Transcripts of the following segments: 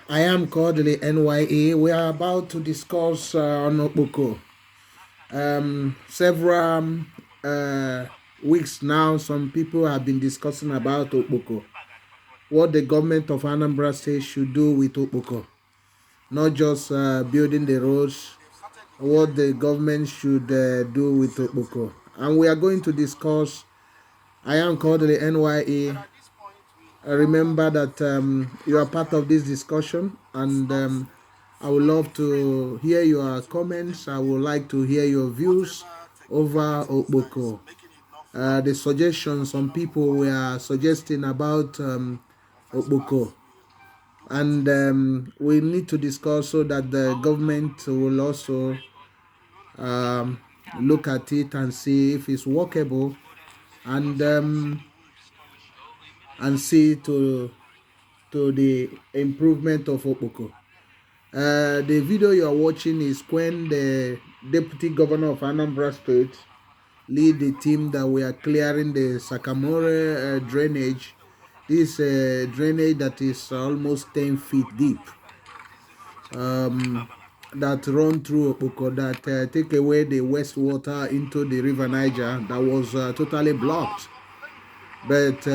I am Kodili-nye. We are about to discuss on Okpoko. Several weeks now, some people have been discussing about Okpoko, what the government of Anambrastate should do with Okpoko, not just building the roads, what the government should do with Okpoko. And we are going to discuss. I am Kodili-nye. Remember that you are part of this discussion, and I would love to hear your comments. I would like to hear your views over Okpoko. The suggestions some people were suggesting about Okpoko, and we need to discuss so that the government will also um, look at it and see if it's workable, and see to the improvement of Okpoko. The video you are watching is when the deputy governor of Anambra State lead the team that we are clearing the Sakamore drainage. This drainage that is almost 10 feet deep, that run through Okpoko, that take away the wastewater into the river Niger, that was totally blocked. But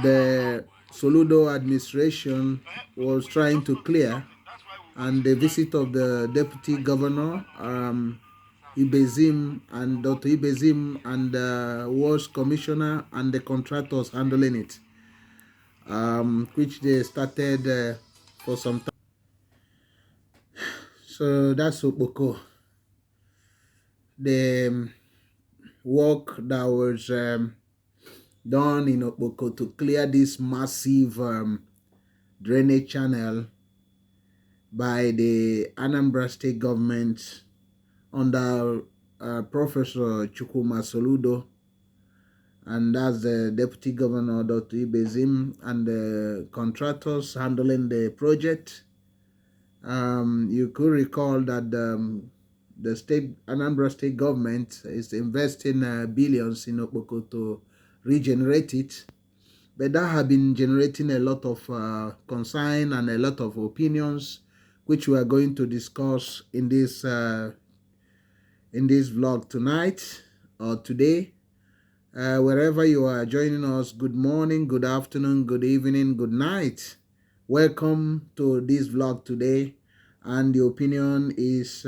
the Soludo administration was trying to clear, and the visit of the deputy governor, Ibezim, and Dr. Ibezim, and the works commissioner and the contractors handling it, which they started for some time. So that's Okpoko. The work that was done in Okpoko to clear this massive drainage channel by the Anambra State government under Professor Chukwuma Soludo, and that's the deputy governor, Dr. Ibezim, and the contractors handling the project. You could recall that the Anambra State government is investing billions in Okpoko to regenerate it, but that has been generating a lot of concern and a lot of opinions, which we are going to discuss in this vlog tonight or today. Wherever you are joining us, good morning, good afternoon, good evening, good night. Welcome to this vlog today, and the opinion is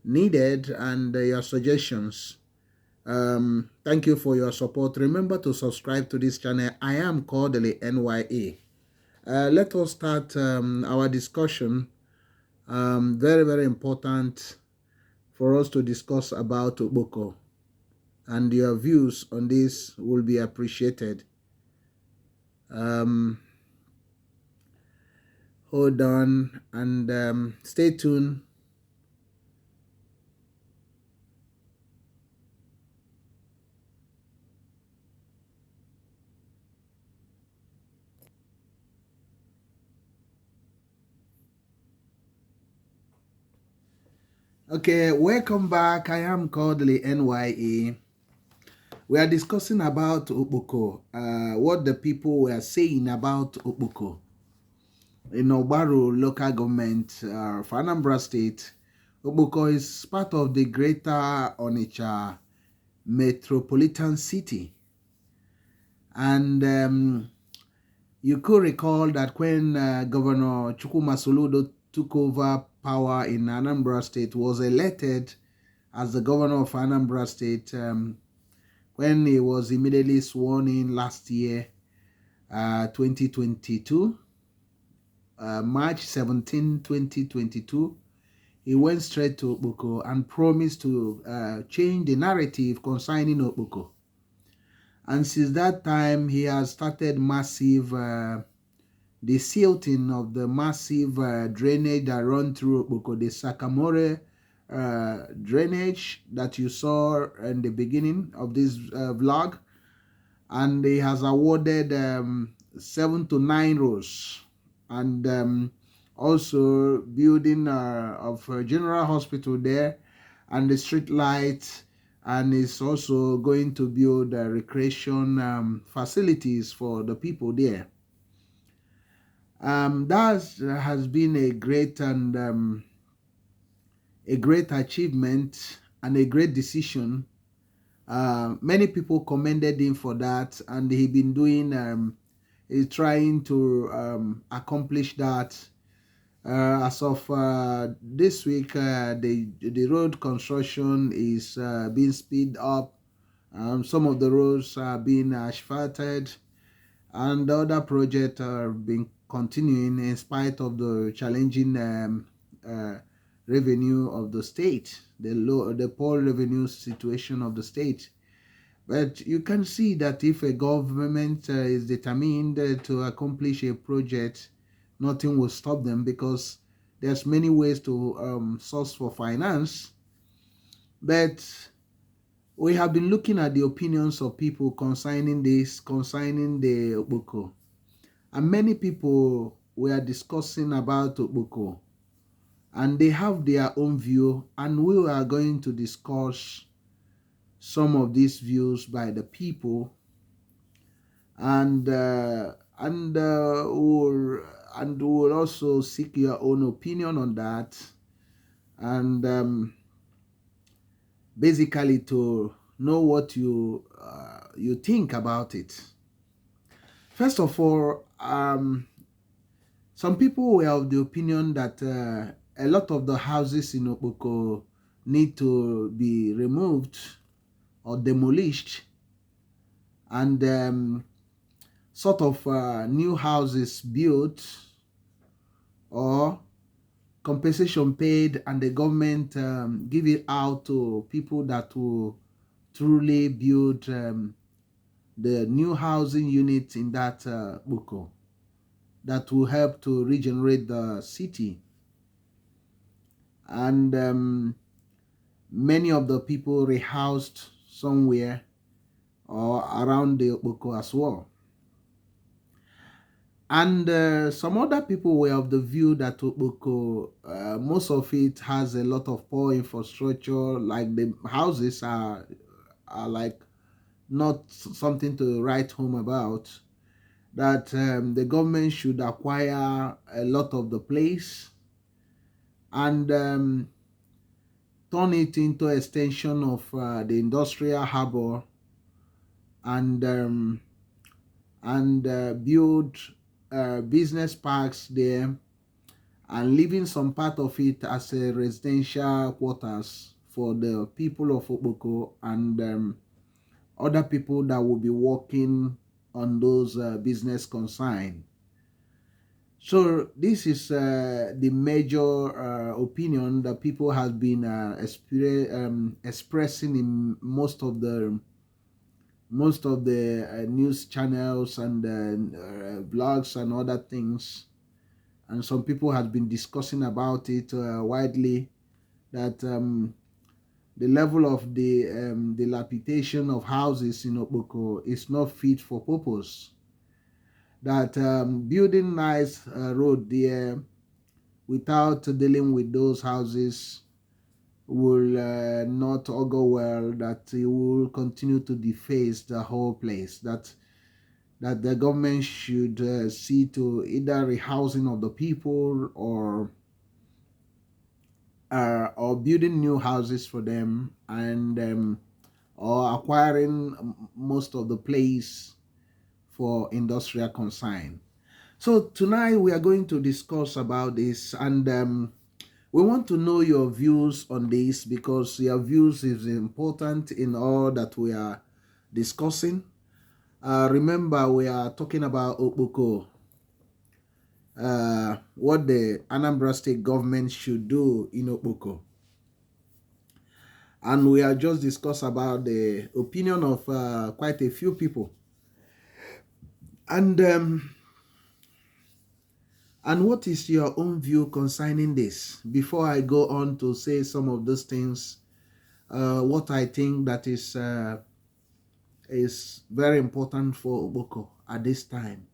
needed, and your suggestions. Thank you for your support. Remember to subscribe to this channel. I am Kodili-nye. Let us start our discussion. Very, very important for us to discuss about Okpoko, and your views on this will be appreciated. Hold on and stay tuned. Okay, welcome back. I am Kodili-nye. We are discussing about Okpoko, what the people were saying about Okpoko in Obaru local government of Anambra State. Okpoko is part of the greater Onitsha metropolitan city. And you could recall that when Governor Chukwuma Soludo took over power in Anambra State, was elected as the governor of Anambra State, when he was immediately sworn in last year, 2022, March 17, 2022, he went straight to Okpoko and promised to change the narrative concerning Okpoko. And since that time, he has started massive the silting of the massive drainage that run through Okpoko, the Sakamore drainage that you saw in the beginning of this vlog. And he has awarded 7 to 9 roads, and also building of a general hospital there, and the street lights, and is also going to build recreation facilities for the people there. That has been a great achievement and a great decision. Many people commended him for that, and he been doing he's trying to accomplish that. As of this week, the road construction is being speed up. Some of the roads are being asphalted, and the other projects are being continuing in spite of the challenging uh, revenue of the state, the poor revenue situation of the state. But you can see that if a government is determined to accomplish a project, nothing will stop them, because there's many ways to source for finance. But we have been looking at the opinions of people concerning the Okpoko. And many people were discussing about Okpoko, and they have their own view, and we are going to discuss some of these views by the people, and we'll also seek your own opinion on that, and basically to know what you think about it. First of all, some people were of the opinion that a lot of the houses in Okpoko need to be removed or demolished, and sort of new houses built, or compensation paid, and the government give it out to people that will truly build the new housing units in that Okpoko, that will help to regenerate the city. And many of the people rehoused somewhere or around the Okpoko as well. And some other people were of the view that Okpoko, most of it has a lot of poor infrastructure, like the houses are like not something to write home about, that the government should acquire a lot of the place and turn it into extension of the industrial harbor, and build business parks there, and leaving some part of it as a residential quarters for the people of Okpoko, and other people that will be working on those business consign. So this is the major opinion that people have been expressing in most of the news channels and blogs and other things. And some people have been discussing about it widely, that the level of the dilapidation of houses in Okpoko is not fit for purpose, that building nice road there without dealing with those houses will not augur well, that it will continue to deface the whole place, that the government should see to either rehousing of the people, or building new houses for them, and or acquiring most of the place for industrial consign. So tonight we are going to discuss about this, and we want to know your views on this, because your views is important in all that we are discussing. Remember, we are talking about Okpoko, what the Anambra State government should do in Okpoko. And we are just discuss about the opinion of quite a few people. And what is your own view concerning this? Before I go on to say some of those things, what I think that is very important for Okpoko at this time.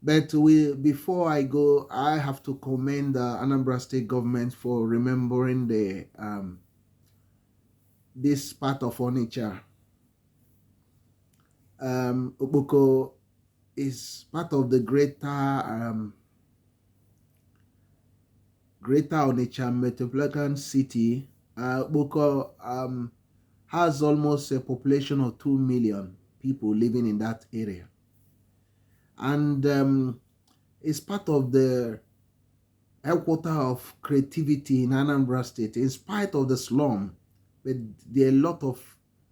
But before I go, I have to commend the Anambra State government for remembering this part of Onitsha. Okpoko is part of the greater Onitsha metropolitan city. Okpoko has almost a population of 2 million people living in that area. And it's part of the headquarter of creativity in Anambrastate. In spite of the slum, but there are a lot of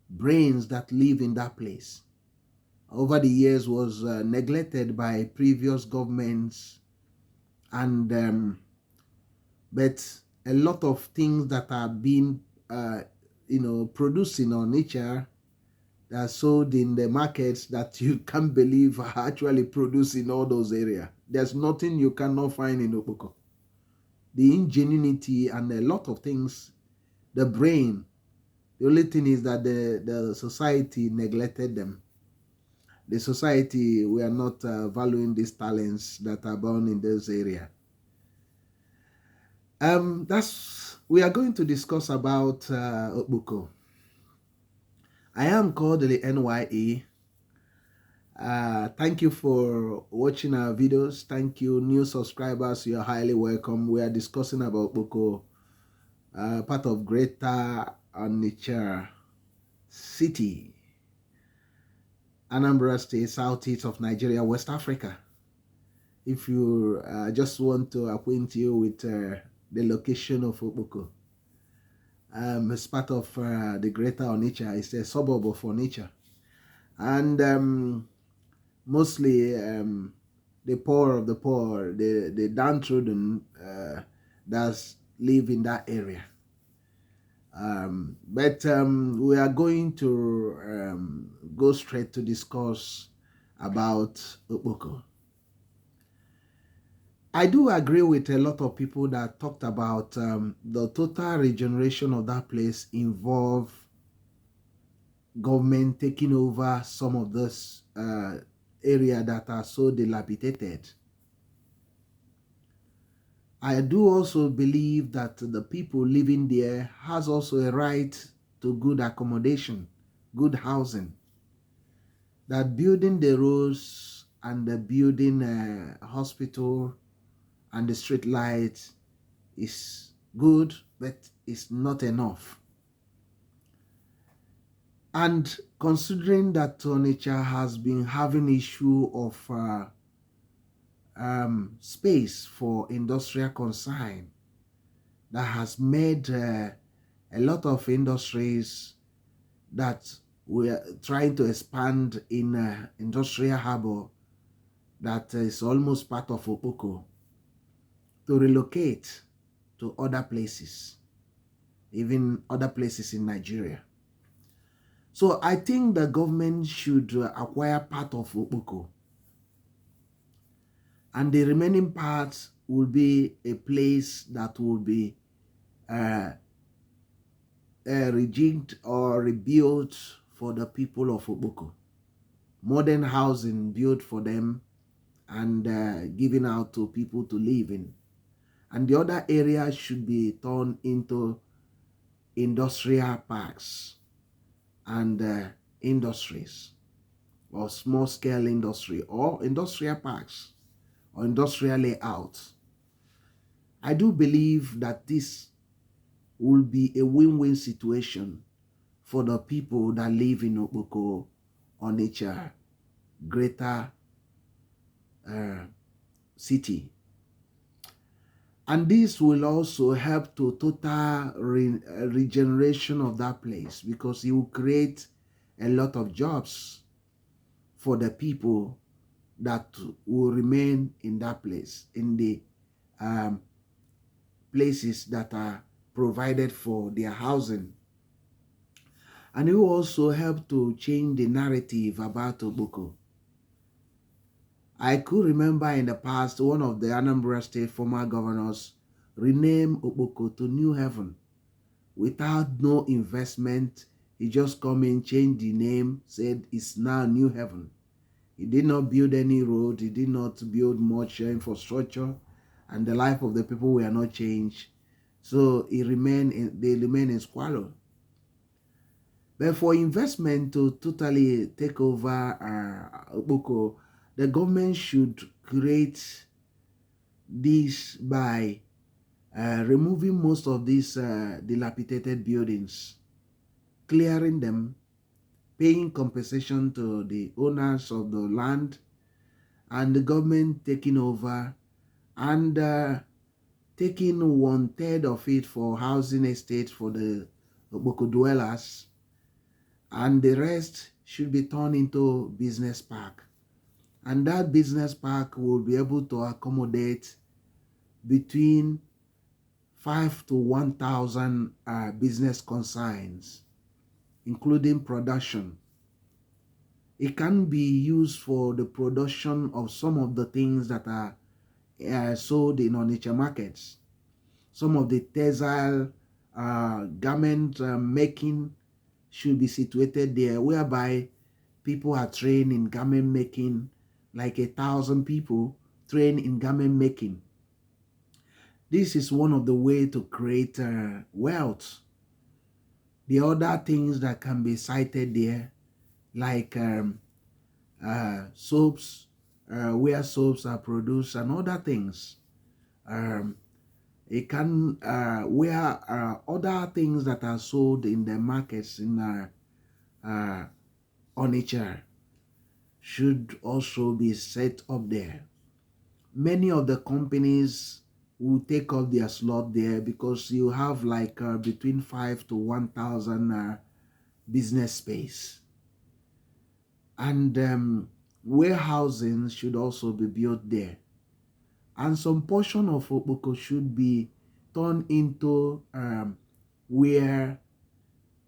brains that live in that place. Over the years was neglected by previous governments, and but a lot of things that are being produced in Onitsha that are sold in the markets that you can't believe are actually produced in all those areas. There's nothing you cannot find in Okpoko. The ingenuity and a lot of things, the brain. The only thing is that the society neglected them. The society, we are not valuing these talents that are born in this area. We are going to discuss about Okpoko. I am Kodili-nye. Thank you for watching our videos. Thank you, new subscribers. You are highly welcome. We are discussing about Okpoko, part of Greater Onitsha City, Anambrastate, southeast of Nigeria, West Africa. If you just want to acquaint you with the location of Okpoko, it's part of the Greater Onitsha. It's a suburb of Onitsha, and mostly the poor of the poor, the downtrodden that live in that area. But we are going to go straight to discuss about Okpoko. I do agree with a lot of people that talked about the total regeneration of that place involve government taking over some of this area that are so dilapidated. I do also believe that the people living there has also a right to good accommodation, good housing. That building the roads and the building hospital and the street lights is good, but it's not enough. And considering that Onitsha has been having issue of space for industrial consign, that has made a lot of industries that we are trying to expand in industrial harbor that is almost part of Okpoko, to relocate to other places, even other places in Nigeria. So I think the government should acquire part of Okpoko, and the remaining part will be a place that will be rejigged or rebuilt for the people of Okpoko. Modern housing built for them and given out to people to live in. And the other area should be turned into industrial parks and industries, or small-scale industry, or industrial parks, or industrial layouts. I do believe that this will be a win-win situation for the people that live in Okpoko, Onitsha, Greater City. And this will also help to total regeneration of that place, because it will create a lot of jobs for the people that will remain in that place, in the places that are provided for their housing. And it will also help to change the narrative about Okpoko. I could remember in the past, one of the Anambrastate former governors renamed Okpoko to New Heaven without no investment. He just come in, changed the name, said it's now New Heaven. He did not build any road, he did not build much infrastructure, and the life of the people were not changed. So they remain in squalor. But for investment to totally take over Okpoko, The government should create this by removing most of these dilapidated buildings, clearing them, paying compensation to the owners of the land, and the government taking over and taking 1/3 of it for housing estates for the Okpoko dwellers, and the rest should be turned into business park. And that business park will be able to accommodate between 5 to 1,000 business consigns, including production. It can be used for the production of some of the things that are sold in Onitsha markets. Some of the textile garment making should be situated there, whereby people are trained in garment making, like 1,000 people trained in garment making. This is one of the ways to create wealth. The other things that can be cited there, like soaps, where soaps are produced, and other things. It can where other things that are sold in the markets in Onitsha should also be set up there. Many of the companies will take up their slot there because you have like between 5 to 1,000 business space. And warehousing should also be built there. And some portion of Okpoko should be turned into where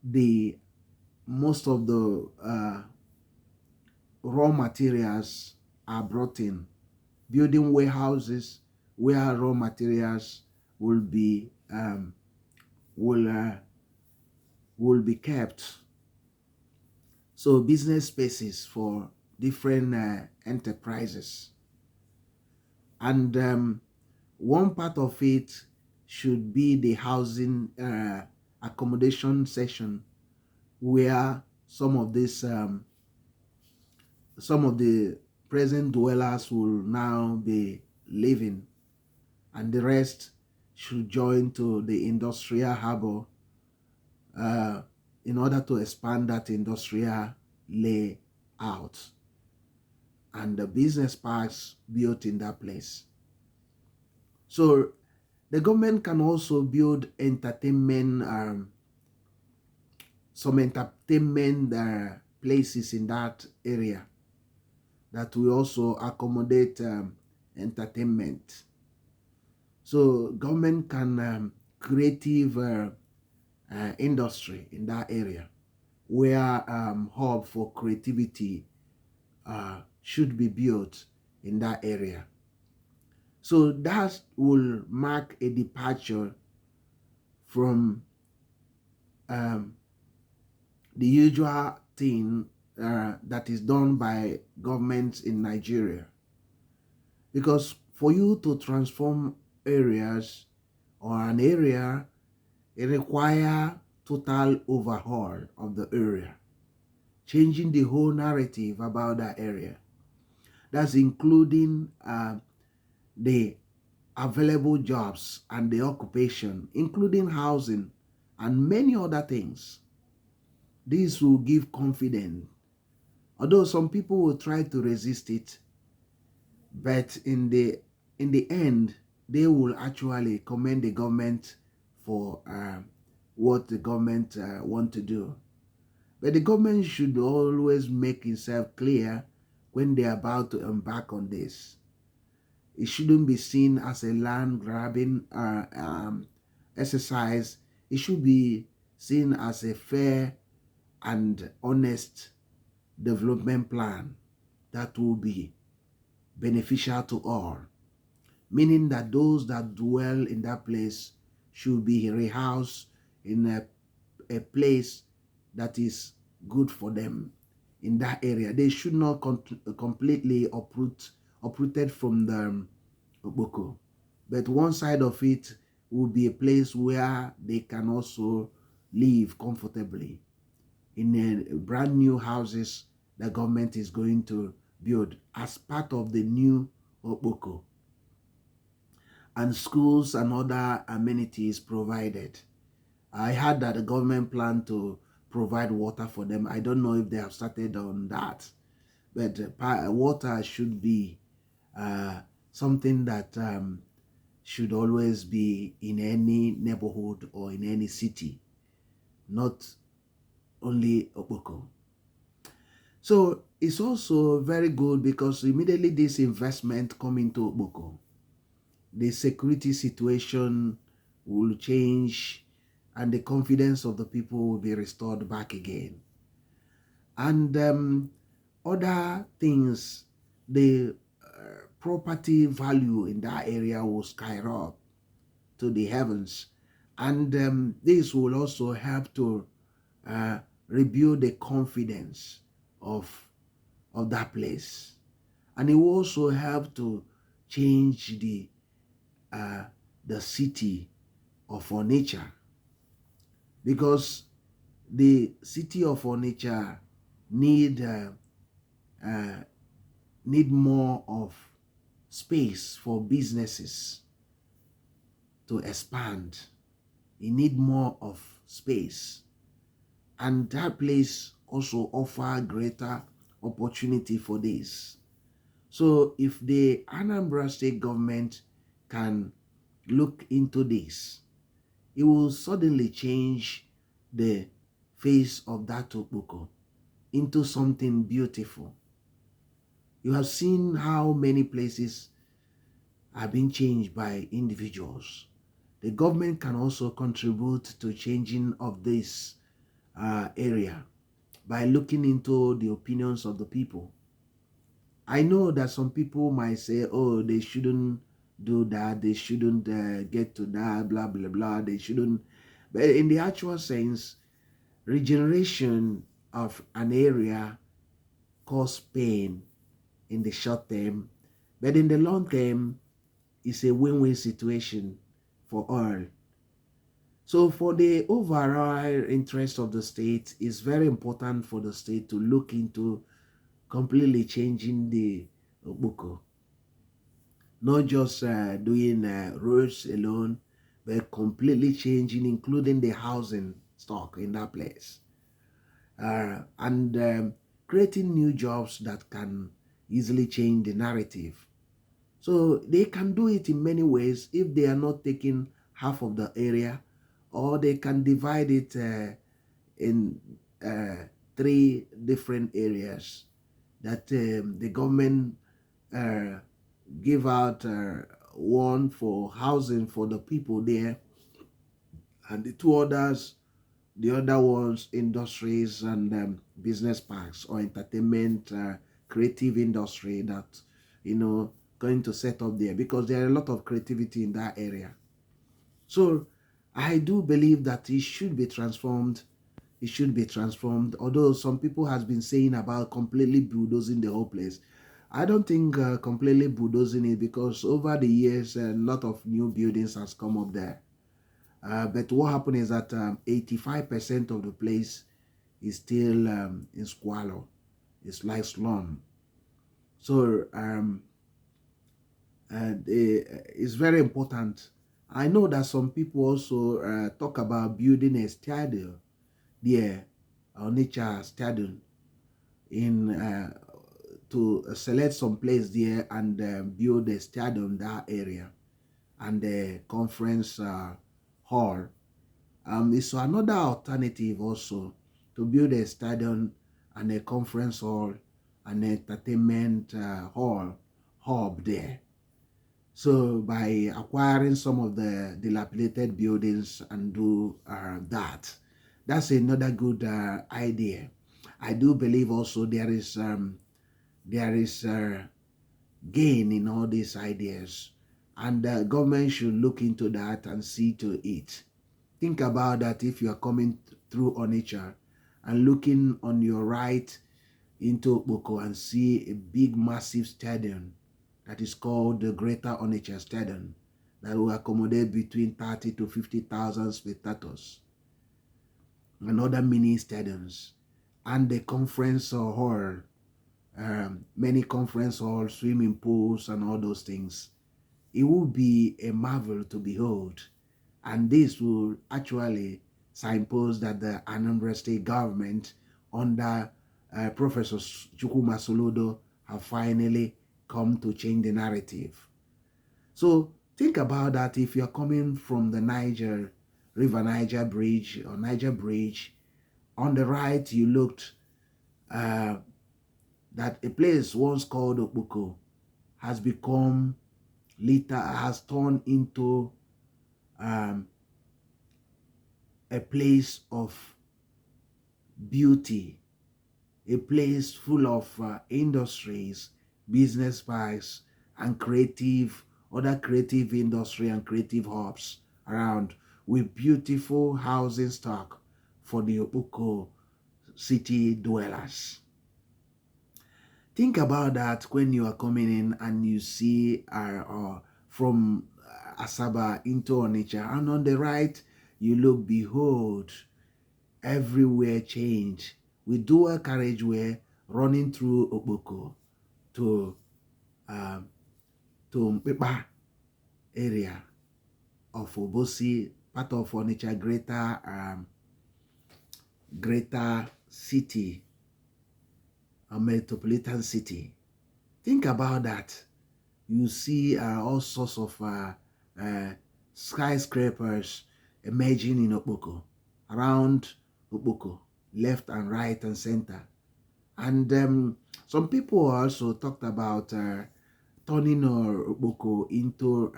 the most of the raw materials are brought in, building warehouses where raw materials will be will be kept. So business spaces for different enterprises. And one part of it should be the housing accommodation section, where some of the present dwellers will now be living, and the rest should join to the industrial harbor in order to expand that industrial layout and the business parks built in that place. So the government can also build entertainment, some entertainment places in that area that will also accommodate entertainment. So government can creative industry in that area, where hub for creativity should be built in that area. So that will mark a departure from the usual thing that is done by governments in Nigeria. Because for you to transform areas or an area, it requires total overhaul of the area, changing the whole narrative about that area. That's including the available jobs and the occupation, including housing and many other things. This will give confidence, although some people will try to resist it, but in the end, they will actually commend the government for what the government want to do. But the government should always make itself clear when they're about to embark on this. It shouldn't be seen as a land grabbing exercise. It should be seen as a fair and honest development plan that will be beneficial to all, meaning that those that dwell in that place should be rehoused in a place that is good for them in that area. They should not completely uprooted from the Okpoko, but one side of it will be a place where they can also live comfortably in a brand new houses the government is going to built as part of the new Okpoko, and schools and other amenities provided. I heard that the government plan to provide water for them. I don't know if they have started on that, but water should be something that should always be in any neighborhood or in any city, not only Okpoko. So it's also very good because immediately this investment come into Okpoko, the security situation will change and the confidence of the people will be restored back again. And other things, the property value in that area will skyrocket to the heavens. And this will also help to rebuild the confidence of that place. And it will also help to change the city of Onitsha, because the city of Onitsha need more of space for businesses to expand. It need more of space, and that place also offer greater opportunity for this. So if the Anambra State government can look into this, it will suddenly change the face of that Okpoko into something beautiful. You have seen how many places are being changed by individuals. The government can also contribute to changing of this area by looking into the opinions of the people. I know that some people might say, oh, they shouldn't do that, they shouldn't get to that, blah, blah, blah, they shouldn't. But in the actual sense, regeneration of an area cause pain in the short term, but in the long term, it's a win-win situation for all. So for the overall interest of the state, it's very important for the state to look into completely changing the Okpoko. Not just doing roads alone, but completely changing, including the housing stock in that place. And creating new jobs that can easily change the narrative. So they can do it in many ways if they are not taking half of the area, or they can divide it in 3 different areas that the government give out one for housing for the people there, and the 2 others, the other ones, industries and business parks or entertainment, creative industry that, going to set up there, because there are a lot of creativity in that area. So I do believe that it should be transformed. It should be transformed, although some people has been saying about completely bulldozing the whole place. I don't think completely bulldozing it, because over the years a lot of new buildings has come up there. But what happened is that 85% of the place is still in squalor. It's like slum. So it's very important. I know that some people also talk about building a stadium there, Onitsha Stadium, in to select some place there and build a stadium that area, and a conference hall. It's another alternative also to build a stadium and a conference hall and entertainment hub there. So by acquiring some of the dilapidated buildings and do that, that's another good idea. I do believe also there is gain in all these ideas, and the government should look into that and see to it. Think about that if you are coming through Onitsha and looking on your right into Okpoko and see a big massive stadium that is called the Greater Onitsha Stadium that will accommodate between 30 to 50,000 spectators, and other mini stadiums, and the conference hall many conference halls, swimming pools, and all those things. It will be a marvel to behold. And this will actually signpost that the Anambra State government under Professor Chukwuma Soludo have finally come to change the narrative. So think about that. If you're coming from the Niger Bridge or Niger Bridge, on the right you looked that a place once called Okpoko has turned into a place of beauty, a place full of industries, business parks, and other creative industry and creative hubs around, with beautiful housing stock for the Okpoko city dwellers. Think about that when you are coming in and you see from Asaba into Onitsha, and on the right you look, behold, everywhere change, with dual carriageway running through Okpoko to Mpepa area of Obosi, part of Onitsha greater city, a metropolitan city. Think about that. You see all sorts of skyscrapers emerging in Okpoko, around Okpoko, left and right and center. And some people also talked about turning Okpoko into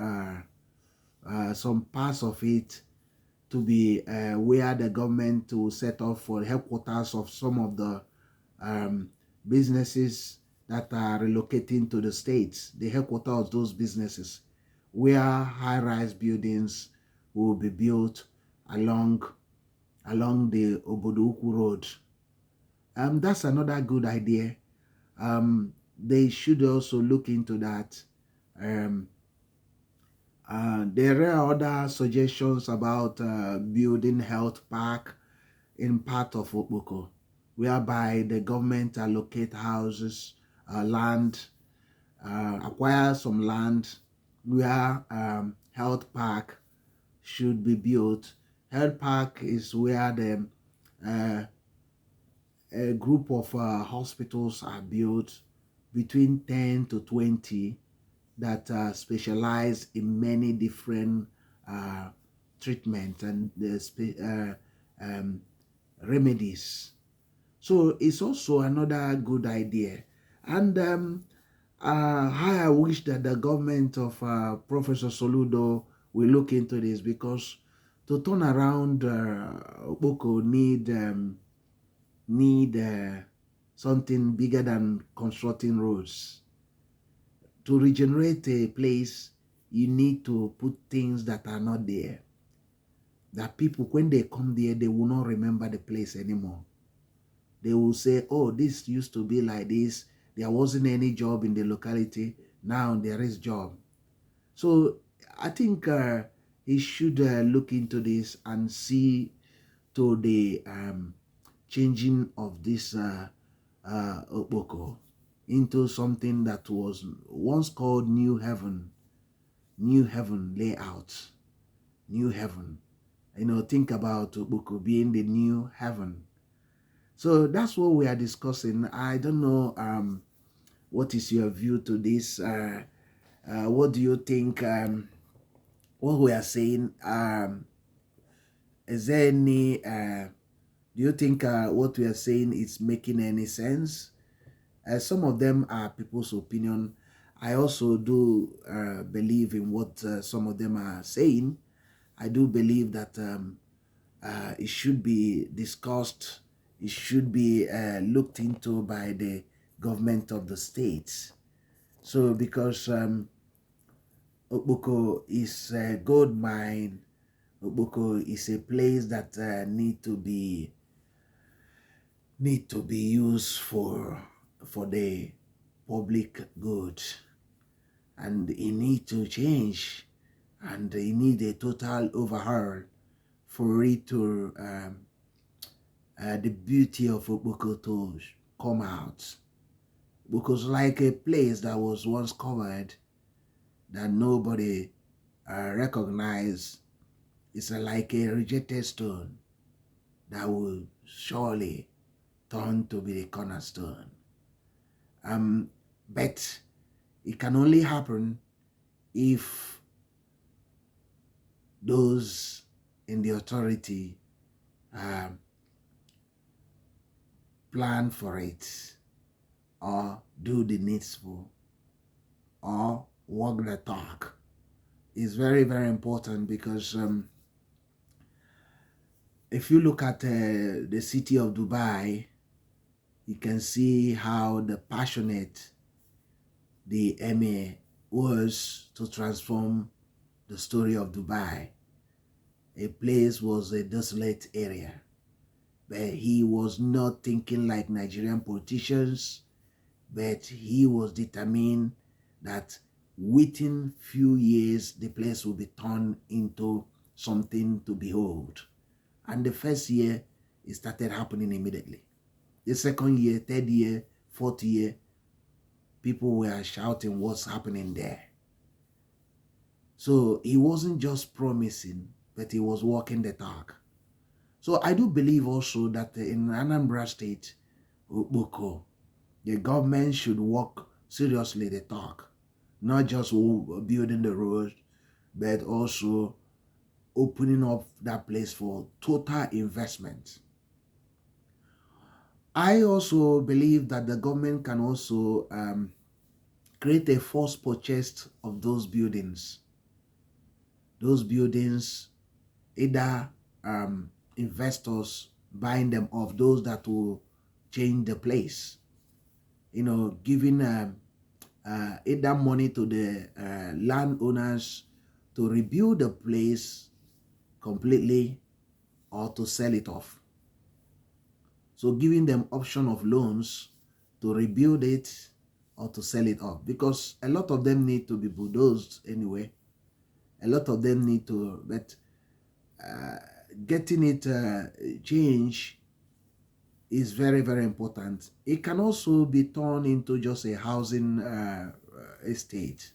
some parts of it to be where the government will set up for headquarters of some of the businesses that are relocating to the states, the headquarters of those businesses, where high-rise buildings will be built along the Obodo Ukwu Road. That's another good idea. They should also look into that. There are other suggestions about building health park in part of Okpoko, whereby the government allocate houses, land, acquire some land where health park should be built. Health park is where a group of hospitals are built, between 10 to 20, that specialize in many different treatments and remedies. So it's also another good idea. And I wish that the government of Professor Soludo will look into this, because to turn around Okpoko need something bigger than constructing roads. To regenerate a place, you need to put things that are not there, that people, when they come there, they will not remember the place anymore. They will say, oh, this used to be like this. There wasn't any job in the locality. Now there is job. So I think he should look into this and see to the changing of this Okpoko into something that was once called New Heaven layout. New Heaven. Think about Okpoko being the new heaven. So that's what we are discussing. I don't know what is your view to this. What do you think what we are saying? Is there any do you think what we are saying is making any sense? Some of them are people's opinion. I also do believe in what some of them are saying. I do believe that it should be discussed. It should be looked into by the government of the states. So because Okpoko is a gold mine, Okpoko is a place that need to be used for the public good, and it need to change, and it need a total overhaul for it to the beauty of Okpoko to come out. because like a place that was once covered that nobody recognized. It's like a rejected stone that will surely turn to be the cornerstone. But it can only happen if those in the authority plan for it, or do the needful, or walk the talk. It's very, very important, because if you look at the city of Dubai, you can see how the passionate the emir was to transform the story of Dubai. A place was a desolate area, but he was not thinking like Nigerian politicians, but he was determined that within few years the place will be turned into something to behold. And the first year, it started happening immediately. The second year, third year, fourth year, people were shouting what's happening there. So he wasn't just promising, but he was walking the talk. So I do believe also that in Anambrastate, Okpoko, the government should walk seriously the talk, not just building the road, but also opening up that place for total investment. I also believe that the government can also create a force purchase of those buildings. Those buildings, either investors buying them off, those that will change the place, giving either money to the landowners to rebuild the place completely, or to sell it off. So giving them option of loans to rebuild it or to sell it off, because a lot of them need to be bulldozed anyway. A lot of them need to, but getting it changed is very, very important. It can also be turned into just a housing estate.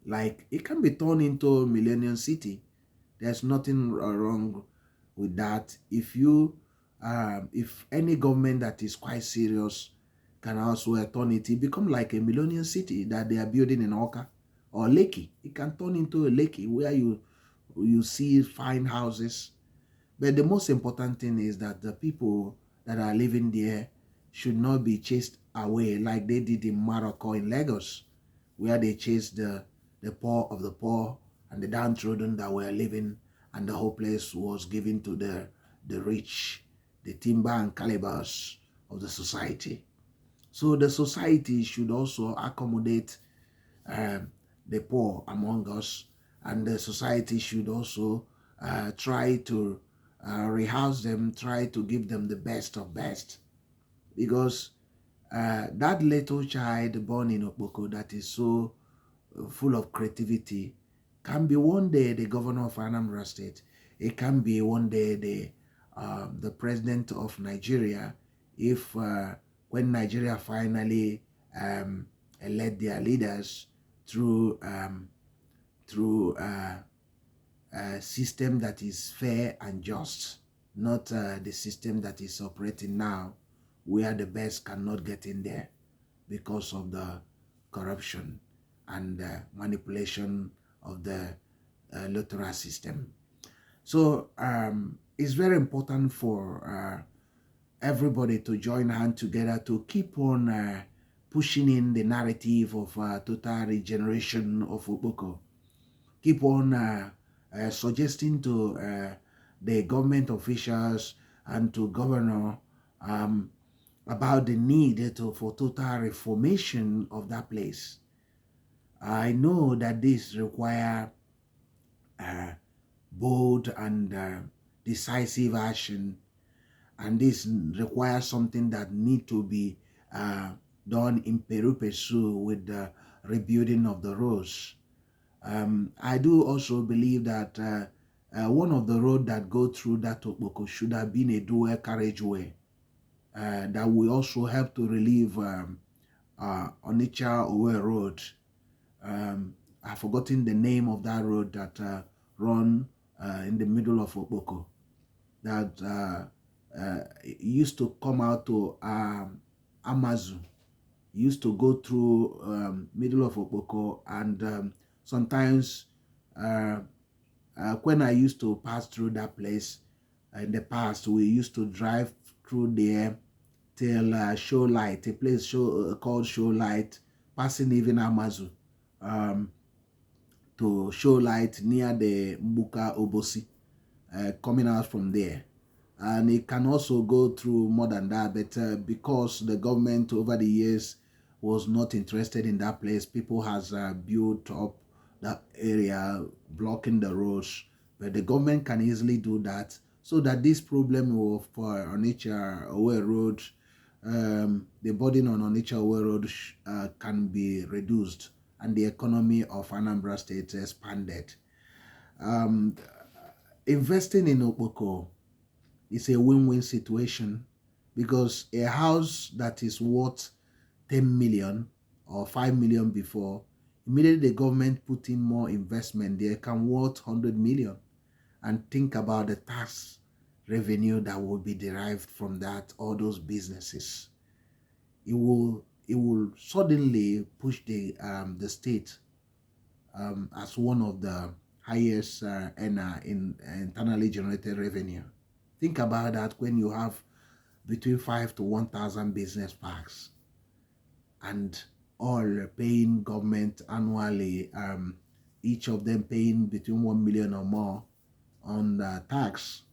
Like, it can be turned into a millennium city. There's nothing wrong with that. If any government that is quite serious can also turn it become like a millennium city that they are building in Oka or Lekki. It can turn into a Lekki where you see fine houses. But the most important thing is that the people that are living there should not be chased away like they did in Morocco, in Lagos, where they chased the poor of the poor and the downtrodden that were living, and the whole place was given to the rich, the timber and calibers of the society. So the society should also accommodate the poor among us, and the society should also try to rehouse them, try to give them the best of best, because that little child born in Okpoko that is so full of creativity can be one day the governor of Anambrastate. It can be one day the president of Nigeria, if when Nigeria finally elect their leaders through a system that is fair and just, not the system that is operating now, where the best cannot get in there because of the corruption and manipulation of the electoral system. So it's very important for everybody to join hands together to keep on pushing in the narrative of total regeneration of Okpoko. Keep on suggesting to the government officials and to governor about the need for total reformation of that place. I know that this requires bold and decisive action, and this requires something that need to be done in peri passu with the rebuilding of the roads. I do also believe that one of the roads that go through that Okpoko should have been a dual carriageway. that will also help to relieve Onitsha Owe Road. I've forgotten the name of that road that run in the middle of Okpoko, that used to come out to Amazu, used to go through middle of Okpoko, and sometimes when I used to pass through that place in the past, we used to drive through there till Show Light, a place called Show Light, passing even Amazu to Show Light near the Mbuka Obosi, coming out from there. And it can also go through more than that, but because the government over the years was not interested in that place, people has built up that area, blocking the roads. But the government can easily do that, so that this problem of Onitsha Owe Road, the burden on Onitsha Owe Road can be reduced, and the economy of Anambrastate expanded. Investing in Okpoko is a win-win situation, because a house that is worth 10 million or 5 million before, immediately the government put in more investment, they can worth 100 million. And think about the tax revenue that will be derived from that, all those businesses. It will suddenly push the state as one of the highest earner in internally generated revenue. Think about that when you have between 5 to 1,000 business parks, and all paying government annually, each of them paying between 1 million or more on tax,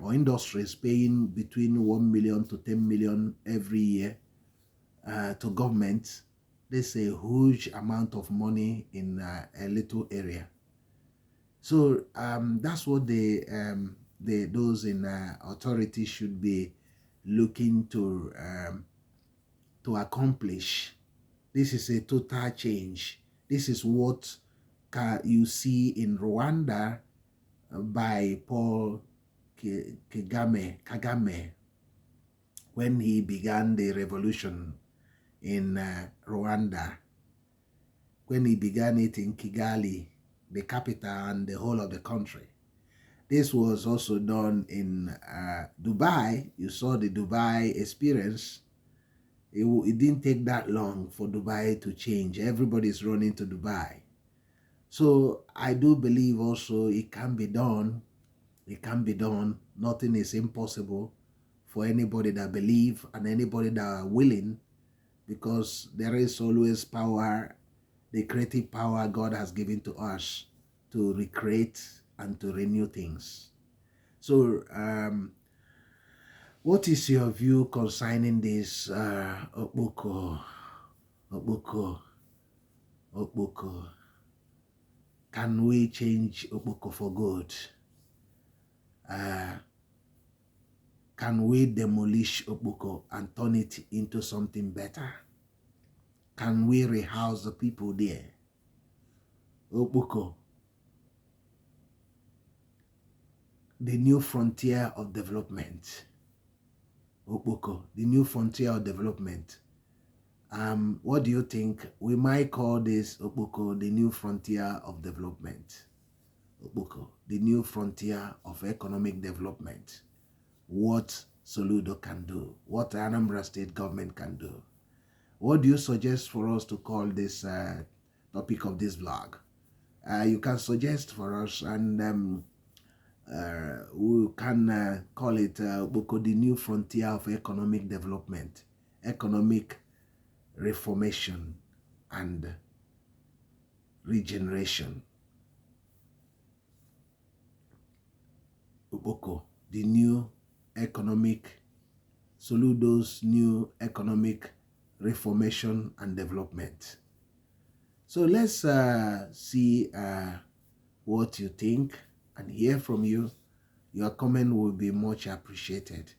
or industries paying between 1 million to 10 million every year to government. There's a huge amount of money in a little area. So that's what those in authority should be looking to accomplish. This is a total change. This is what you see in Rwanda by Paul Kagame when he began the revolution in Rwanda, when he began it in Kigali, the capital and the whole of the country. This was also done in Dubai. You saw the Dubai experience. It didn't take that long for Dubai to change. Everybody's running to Dubai. So I do believe also it can be done. It can be done. Nothing is impossible for anybody that believe and anybody that are willing, because there is always power, the creative power God has given to us to recreate and to renew things. So what is your view concerning this Okpoko? Can we change Okpoko for good? Can we demolish Okpoko and turn it into something better? Can we rehouse the people there? Okpoko, the new frontier of development. Okpoko, the new frontier of development. What do you think? We might call this Okpoko the new frontier of development. Okpoko, the new frontier of economic development. What Soludo can do, what the Anambra State government can do. What do you suggest for us to call this topic of this vlog? You can suggest for us, and we can call it Okpoko, the new frontier of economic development, economic reformation and regeneration. Okpoko, the new economic, Soludo's new economic reformation and development. So let's see what you think and hear from you. Your comment will be much appreciated.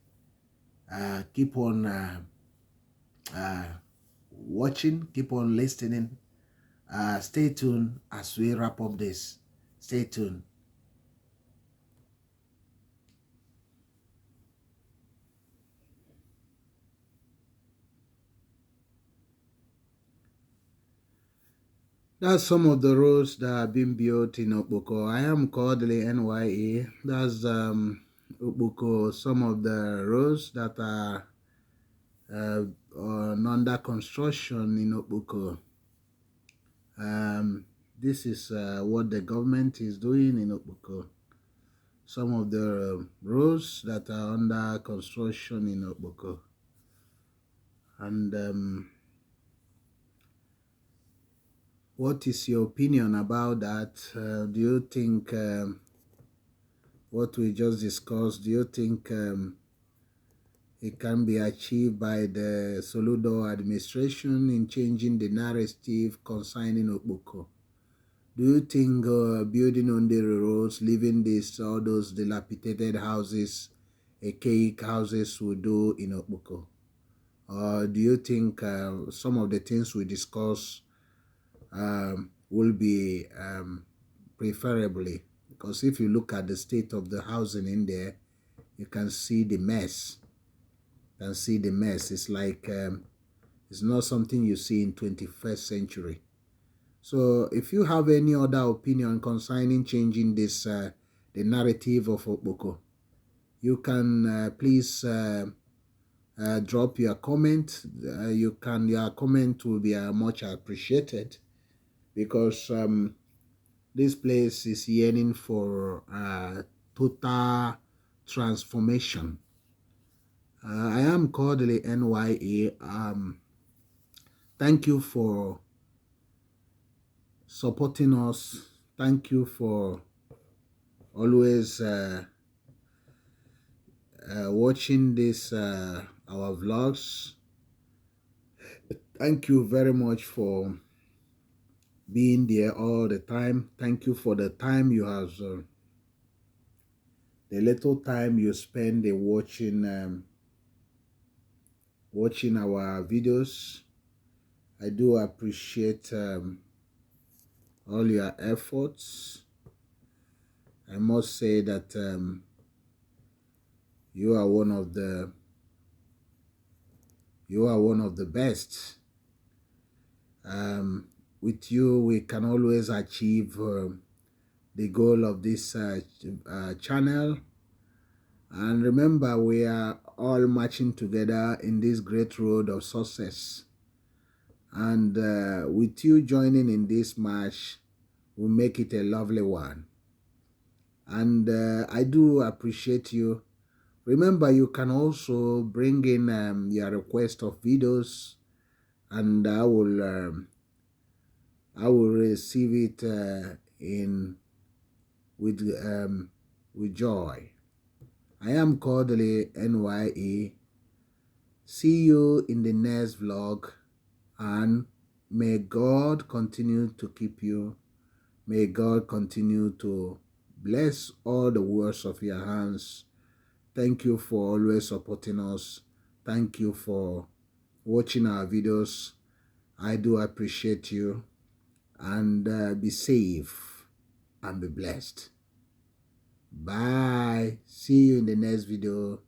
Keep on watching, keep on listening. Stay tuned as we wrap up this. Stay tuned. That's some of the roads that have been built in Okpoko. I am Kodili-nye. That's Okpoko, some of the roads that are under construction in Okpoko. This is what the government is doing in Okpoko. Some of the roads that are under construction in Okpoko. And what is your opinion about that? Do you think what we just discussed, do you think it can be achieved by the Soludo administration in changing the narrative concerning Okpoko? Do you think building on the roads, leaving all those dilapidated houses, archaic houses will do in Okpoko? Or do you think some of the things we discuss will be preferably? Because if you look at the state of the housing in there, you can see the mess. You can see the mess. It's like it's not something you see in 21st century. So if you have any other opinion concerning changing this, the narrative of Okpoko, you can please drop your comment. Your comment will be much appreciated, because this place is yearning for total transformation. I am Kodili-nye. Thank you for supporting us. Thank you for always watching this our vlogs. Thank you very much for being there all the time. Thank you for the time you have, the little time you spend watching our videos. I do appreciate all your efforts. I must say that you are one of the best. With you, we can always achieve the goal of this channel. And remember, we are all marching together in this great road of success. And with you joining in this march, we'll make it a lovely one. And I do appreciate you. Remember, you can also bring in your request of videos, and I will receive it with joy. I am Kodili-nye. See you in the next vlog, and may God continue to keep you. May God continue to bless all the works of your hands. Thank you for always supporting us. Thank you for watching our videos. I do appreciate you. And be safe and be blessed. Bye. See you in the next video.